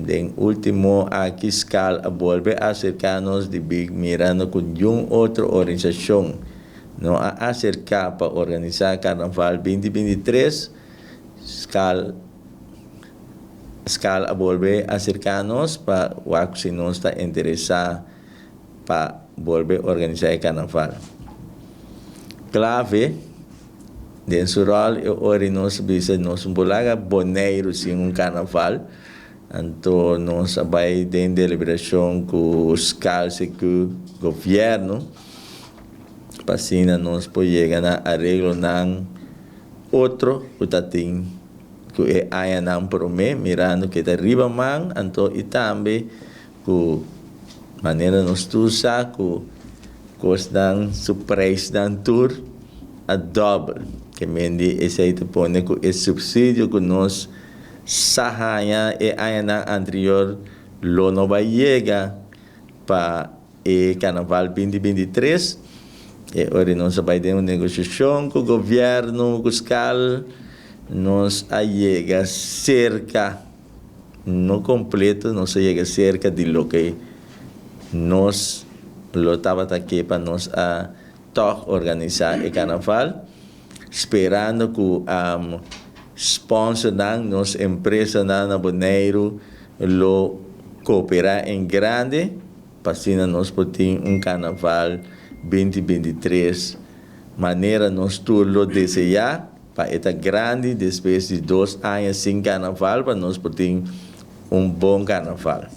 Den último aqui escala a volver a acercarnos de Big mirando con yung otra organización no a acercar para organizar Carnaval 2023 escala a volver a acercarnos para si no está interesado para volver a organizar el Carnaval. Clave de su rol é ori nos bisa nos bolaga boneiro sin um Carnaval. Então, nós vai ter deliberação com os calces com o governo para assim nós podemos chegar a arreglo ng outro utating que é aya ng prome mirando que arriba man então e também com maneira nos tusa com costan surprise dan tour a double que mendi esse aí te pone com esse subsídio que nós sahaya e ayana anterior lo no vai chegar para o Carnaval 2023 e ora nós vai ter uma negociação com o governo, com o escala nós chega cerca no completo, nós chega cerca de lo que nós lo estava aqui para nós a organizar o Carnaval esperando que sponsor ng nos empresa na Bonaire lo cooperar em grande para nos poder Carnaval 2023 maneira nos tudo desejar para esta grande depois de 2 anos sem Carnaval para nos poder bom Carnaval.